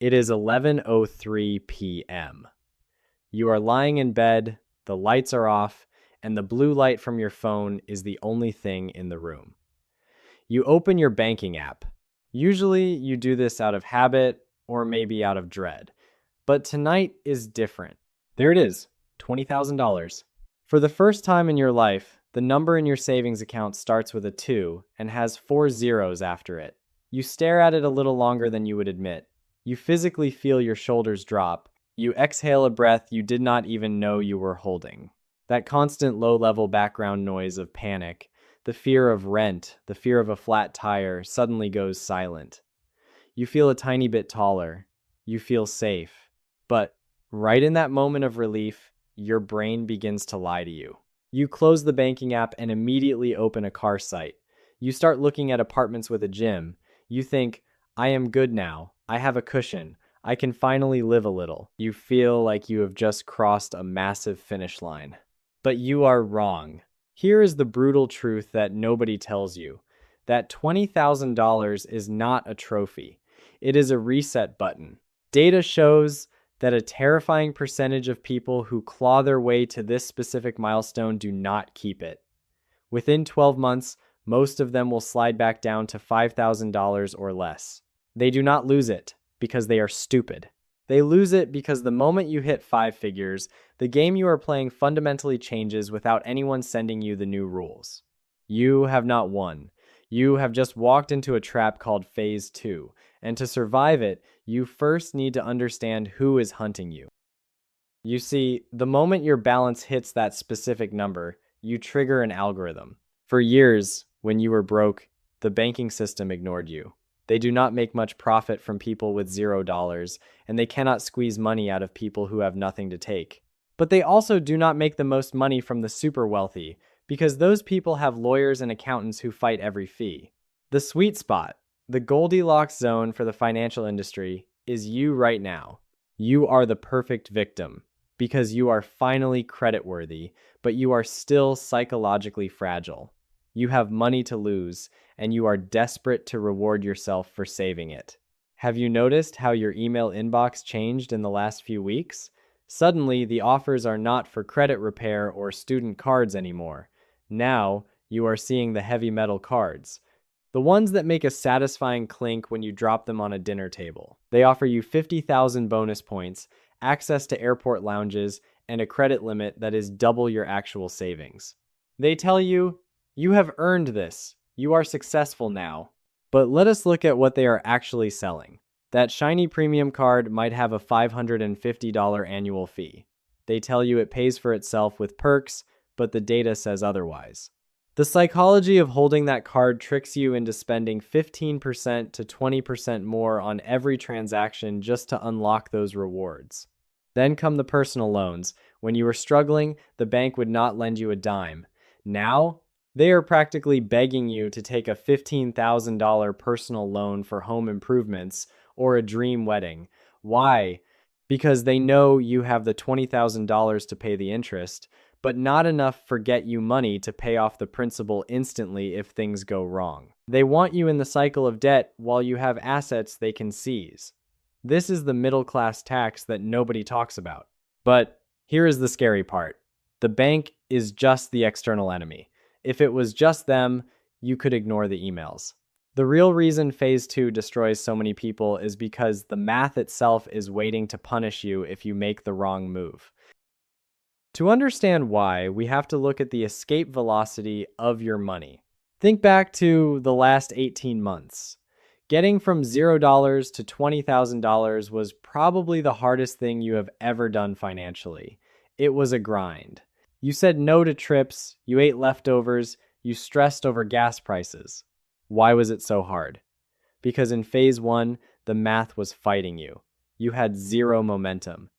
It is 11:03 p.m. You are lying in bed, the lights are off, and the blue light from your phone is the only thing in the room. You open your banking app. Usually you do this out of habit or maybe out of dread. But tonight is different. There it is, $20,000. For the first time in your life, the number in your savings account starts with a 2 and has 4 zeros after it. You stare at it a little longer than you would admit. You physically feel your shoulders drop. You exhale a breath you did not even know you were holding. That constant low-level background noise of panic, the fear of rent, the fear of a flat tire, suddenly goes silent. You feel a tiny bit taller. You feel safe. But right in that moment of relief, your brain begins to lie to you. You close the banking app and immediately open a car site. You start looking at apartments with a gym. You think, I am good now. I have a cushion. I can finally live a little. You feel like you have just crossed a massive finish line. But you are wrong. Here is the brutal truth that nobody tells you. That $20,000 is not a trophy. It is a reset button. Data shows that a terrifying percentage of people who claw their way to this specific milestone do not keep it. Within 12 months, most of them will slide back down to $5,000 or less. They do not lose it because they are stupid. They lose it because the moment you hit 5 figures, the game you are playing fundamentally changes without anyone sending you the new rules. You have not won. You have just walked into a trap called Phase 2, and to survive it, you first need to understand who is hunting you. You see, the moment your balance hits that specific number, you trigger an algorithm. For years, when you were broke, the banking system ignored you. They do not make much profit from people with $0, and they cannot squeeze money out of people who have nothing to take. But they also do not make the most money from the super wealthy, because those people have lawyers and accountants who fight every fee. The sweet spot, the Goldilocks zone for the financial industry, is you right now. You are the perfect victim, because you are finally creditworthy, but you are still psychologically fragile. You have money to lose, and you are desperate to reward yourself for saving it. Have you noticed how your email inbox changed in the last few weeks? Suddenly, the offers are not for credit repair or student cards anymore. Now, you are seeing the heavy metal cards. The ones that make a satisfying clink when you drop them on a dinner table. They offer you 50,000 bonus points, access to airport lounges, and a credit limit that is double your actual savings. They tell you, you have earned this. You are successful now. But let us look at what they are actually selling. That shiny premium card might have a $550 annual fee. They tell you it pays for itself with perks, but the data says otherwise. The psychology of holding that card tricks you into spending 15% to 20% more on every transaction just to unlock those rewards. Then come the personal loans. When you were struggling, the bank would not lend you a dime. Now, they are practically begging you to take a $15,000 personal loan for home improvements or a dream wedding. Why? Because they know you have the $20,000 to pay the interest, but not enough forget you money to pay off the principal instantly if things go wrong. They want you in the cycle of debt while you have assets they can seize. This is the middle-class tax that nobody talks about. But here is the scary part. The bank is just the external enemy. If it was just them, you could ignore the emails. The real reason Phase 2 destroys so many people is because the math itself is waiting to punish you if you make the wrong move. To understand why, we have to look at the escape velocity of your money. Think back to the last 18 months. Getting from $0 to $20,000 was probably the hardest thing you have ever done financially. It was a grind. You said no to trips, you ate leftovers, you stressed over gas prices. Why was it so hard? Because in Phase 1, the math was fighting you. You had zero momentum.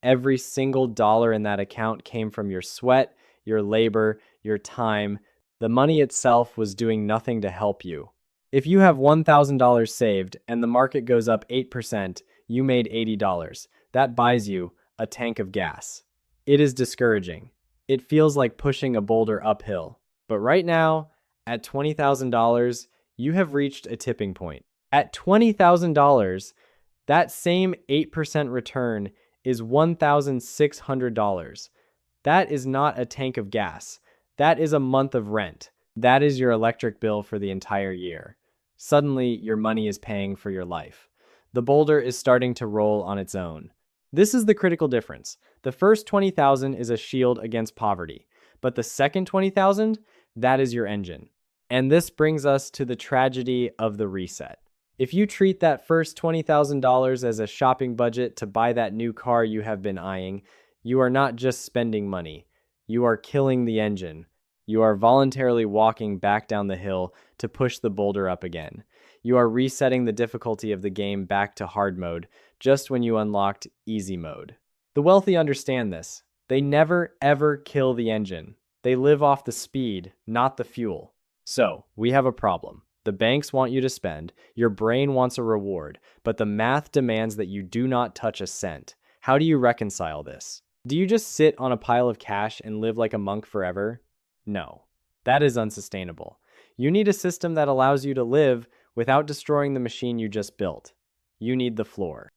Every single dollar in that account came from your sweat, your labor, your time. The money itself was doing nothing to help you. If you have $1,000 saved and the market goes up 8%, you made $80. That buys you a tank of gas. It is discouraging. It feels like pushing a boulder uphill. But right now, at $20,000, you have reached a tipping point. At $20,000, That same 8% return is $1,600. That is not a tank of gas. That is a month of rent. That is your electric bill for the entire year. Suddenly, your money is paying for your life. The boulder is starting to roll on its own. This is the critical difference. The first 20,000 is a shield against poverty, but the second 20,000, that is your engine. And this brings us to the tragedy of the reset. If you treat that first $20,000 as a shopping budget to buy that new car you have been eyeing, you are not just spending money. You are killing the engine. You are voluntarily walking back down the hill to push the boulder up again. You are resetting the difficulty of the game back to hard mode just when you unlocked easy mode. The wealthy understand this. They never ever kill the engine. They live off the speed, not the fuel. So, we have a problem. The banks want you to spend, your brain wants a reward, but the math demands that you do not touch a cent. How do you reconcile this? Do you just sit on a pile of cash and live like a monk forever? No, that is unsustainable. You need a system that allows you to live without destroying the machine you just built. You need the floor.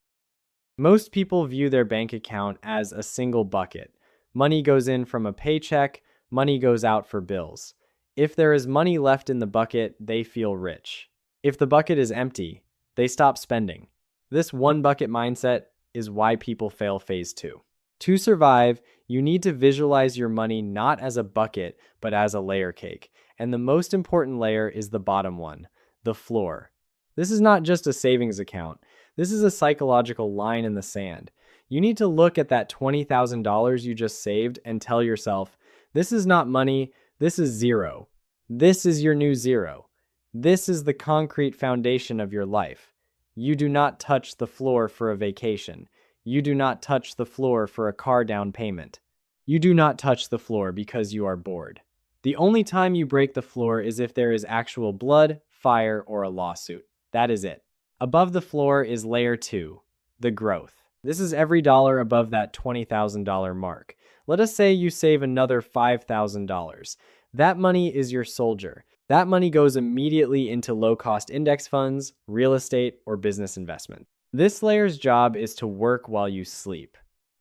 Most people view their bank account as a single bucket. Money goes in from a paycheck, money goes out for bills. If there is money left in the bucket, they feel rich. If the bucket is empty, they stop spending. This one bucket mindset is why people fail phase 2. To survive, you need to visualize your money not as a bucket, but as a layer cake. And the most important layer is the bottom one, the floor. This is not just a savings account. This is a psychological line in the sand. You need to look at that $20,000 you just saved and tell yourself, this is not money, this is zero. This is your new zero. This is the concrete foundation of your life. You do not touch the floor for a vacation. You do not touch the floor for a car down payment. You do not touch the floor because you are bored. The only time you break the floor is if there is actual blood, fire, or a lawsuit. That is it. Above the floor is layer 2, the growth. This is every dollar above that $20,000 mark. Let us say you save another $5,000. That money is your soldier. That money goes immediately into low-cost index funds, real estate, or business investment. This layer's job is to work while you sleep.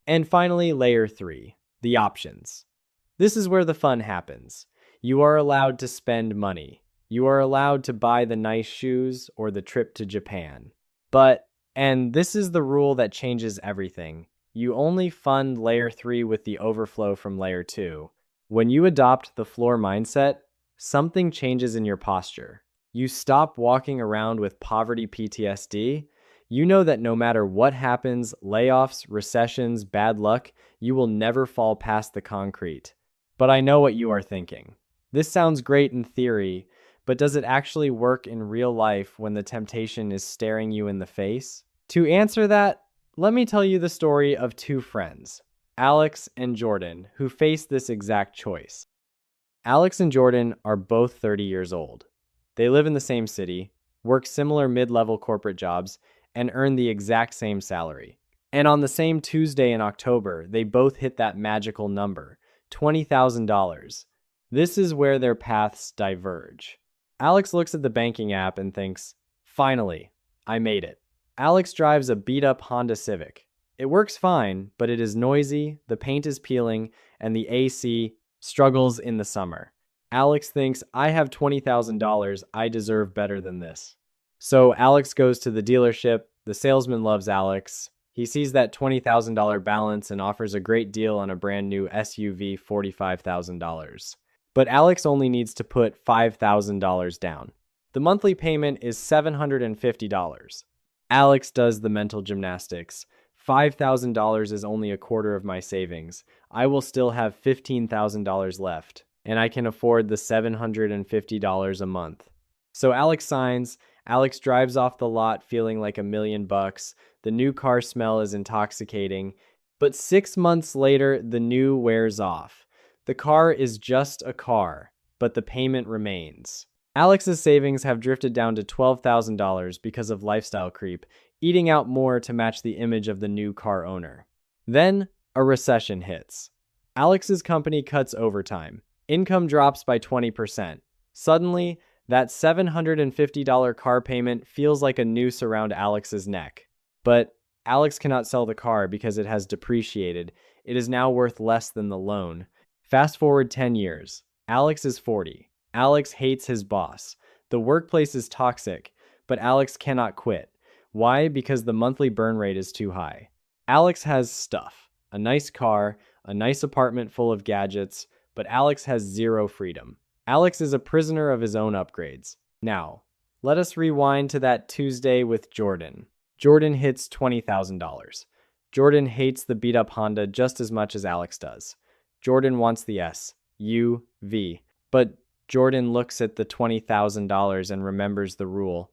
And finally, layer 3, the options. This is where the fun happens. You are allowed to spend money. You are allowed to buy the nice shoes or the trip to Japan. But, and this is the rule that changes everything, you only fund layer 3 with the overflow from layer 2. When you adopt the floor mindset, something changes in your posture. You stop walking around with poverty PTSD. You know that no matter what happens, layoffs, recessions, bad luck, you will never fall past the concrete. But I know what you are thinking. This sounds great in theory, but does it actually work in real life when the temptation is staring you in the face? To answer that, let me tell you the story of two friends, Alex and Jordan, who faced this exact choice. Alex and Jordan are both 30 years old. They live in the same city, work similar mid-level corporate jobs, and earn the exact same salary. And on the same Tuesday in October, they both hit that magical number, $20,000. This is where their paths diverge. Alex looks at the banking app and thinks, finally, I made it. Alex drives a beat-up Honda Civic. It works fine, but it is noisy, the paint is peeling, and the AC struggles in the summer. Alex thinks, I have $20,000, I deserve better than this. So Alex goes to the dealership, the salesman loves Alex. He sees that $20,000 balance and offers a great deal on a brand new SUV, $45,000. But Alex only needs to put $5,000 down. The monthly payment is $750. Alex does the mental gymnastics. $5,000 is only a quarter of my savings. I will still have $15,000 left, and I can afford the $750 a month. So Alex signs. Alex drives off the lot feeling like $1,000,000. The new car smell is intoxicating. But 6 months later, the new wears off. The car is just a car, but the payment remains. Alex's savings have drifted down to $12,000 because of lifestyle creep, eating out more to match the image of the new car owner. Then, a recession hits. Alex's company cuts overtime. Income drops by 20%. Suddenly, that $750 car payment feels like a noose around Alex's neck. But Alex cannot sell the car because it has depreciated. It is now worth less than the loan. Fast forward 10 years. Alex is 40. Alex hates his boss. The workplace is toxic, but Alex cannot quit. Why? Because the monthly burn rate is too high. Alex has stuff, a nice car, a nice apartment full of gadgets, but Alex has zero freedom. Alex is a prisoner of his own upgrades. Now, let us rewind to that Tuesday with Jordan. Jordan hits $20,000. Jordan hates the beat-up Honda just as much as Alex does. Jordan wants the SUV, but Jordan looks at the $20,000 and remembers the rule.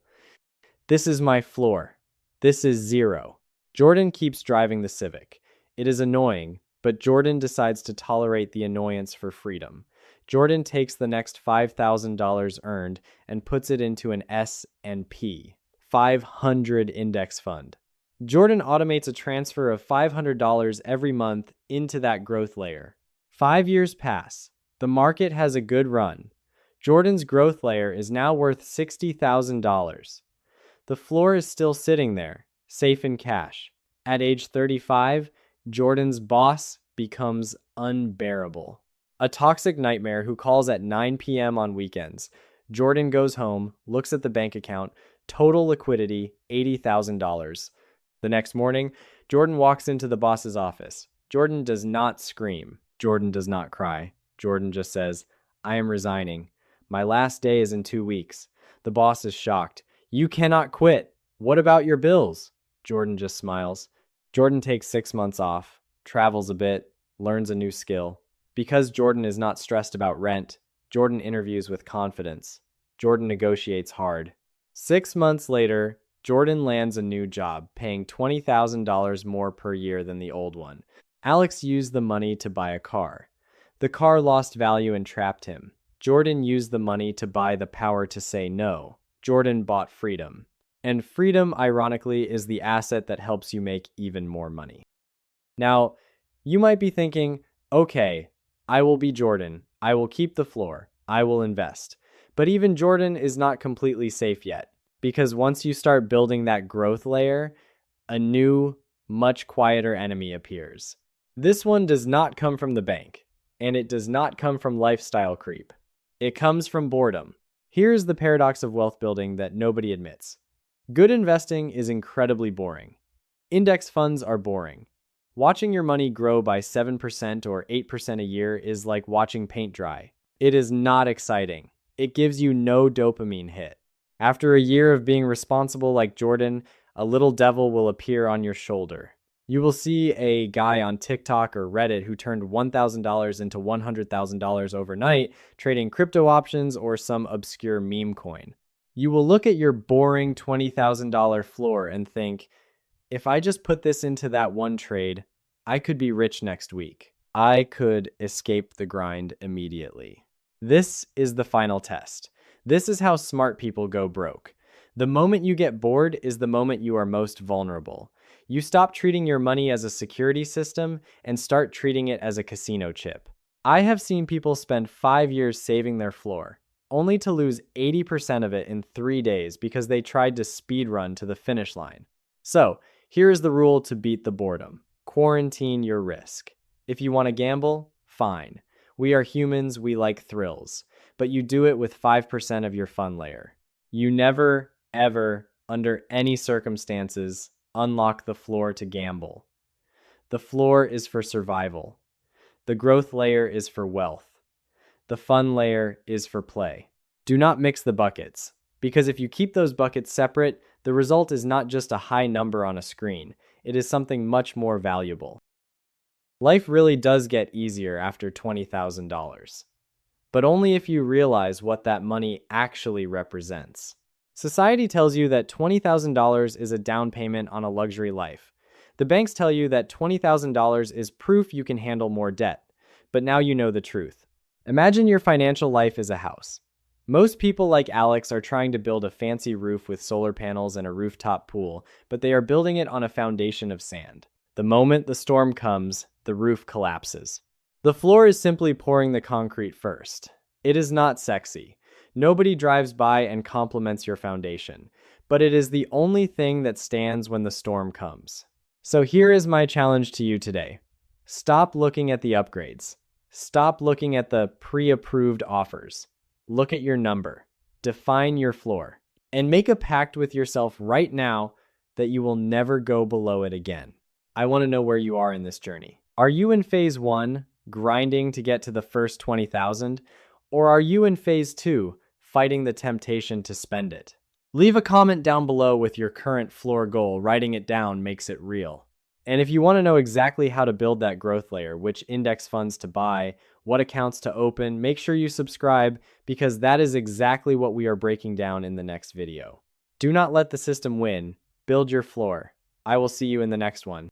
This is my floor. This is zero. Jordan keeps driving the Civic. It is annoying, but Jordan decides to tolerate the annoyance for freedom. Jordan takes the next $5,000 earned and puts it into an S&P 500 index fund. Jordan automates a transfer of $500 every month into that growth layer. 5 years pass. The market has a good run. Jordan's growth layer is now worth $60,000. The floor is still sitting there, safe in cash. At age 35, Jordan's boss becomes unbearable. A toxic nightmare who calls at 9 p.m. on weekends. Jordan goes home, looks at the bank account, total liquidity, $80,000. The next morning, Jordan walks into the boss's office. Jordan does not scream. Jordan does not cry. Jordan just says, "I am resigning. My last day is in 2 weeks." The boss is shocked. "You cannot quit. What about your bills?" Jordan just smiles. Jordan takes 6 months off, travels a bit, learns a new skill. Because Jordan is not stressed about rent, Jordan interviews with confidence. Jordan negotiates hard. 6 months later, Jordan lands a new job, paying $20,000 more per year than the old one. Alex used the money to buy a car. The car lost value and trapped him. Jordan used the money to buy the power to say no. Jordan bought freedom. And freedom, ironically, is the asset that helps you make even more money. Now, you might be thinking, okay, I will be Jordan. I will keep the floor. I will invest. But even Jordan is not completely safe yet, because once you start building that growth layer, a new, much quieter enemy appears. This one does not come from the bank, and it does not come from lifestyle creep. It comes from boredom. Here's the paradox of wealth building that nobody admits. Good investing is incredibly boring. Index funds are boring. Watching your money grow by 7% or 8% a year is like watching paint dry. It is not exciting. It gives you no dopamine hit. After a year of being responsible like Jordan, a little devil will appear on your shoulder. You will see a guy on TikTok or Reddit who turned $1,000 into $100,000 overnight, trading crypto options or some obscure meme coin. You will look at your boring $20,000 floor and think, if I just put this into that one trade, I could be rich next week. I could escape the grind immediately. This is the final test. This is how smart people go broke. The moment you get bored is the moment you are most vulnerable. You stop treating your money as a security system and start treating it as a casino chip. I have seen people spend 5 years saving their floor, only to lose 80% of it in 3 days because they tried to speed run to the finish line. So, here is the rule to beat the boredom. Quarantine your risk. If you want to gamble, fine. We are humans, we like thrills. But you do it with 5% of your fun layer. You never, ever, under any circumstances, unlock the floor to gamble. The floor is for survival. The growth layer is for wealth. The fun layer is for play. Do not mix the buckets, because if you keep those buckets separate, the result is not just a high number on a screen. It is something much more valuable. Life really does get easier after $20,000, but only if you realize what that money actually represents. Society tells you that $20,000 is a down payment on a luxury life. The banks tell you that $20,000 is proof you can handle more debt. But now you know the truth. Imagine your financial life is a house. Most people like Alex are trying to build a fancy roof with solar panels and a rooftop pool, but they are building it on a foundation of sand. The moment the storm comes, the roof collapses. The floor is simply pouring the concrete first. It is not sexy. Nobody drives by and compliments your foundation, but it is the only thing that stands when the storm comes. So here is my challenge to you today. Stop looking at the upgrades. Stop looking at the pre-approved offers. Look at your number. Define your floor. And make a pact with yourself right now that you will never go below it again. I want to know where you are in this journey. Are you in phase 1, grinding to get to the first 20,000? Or are you in phase 2, fighting the temptation to spend it? Leave a comment down below with your current floor goal. Writing it down makes it real. And if you want to know exactly how to build that growth layer, which index funds to buy, what accounts to open, make sure you subscribe because that is exactly what we are breaking down in the next video. Do not let the system win. Build your floor. I will see you in the next one.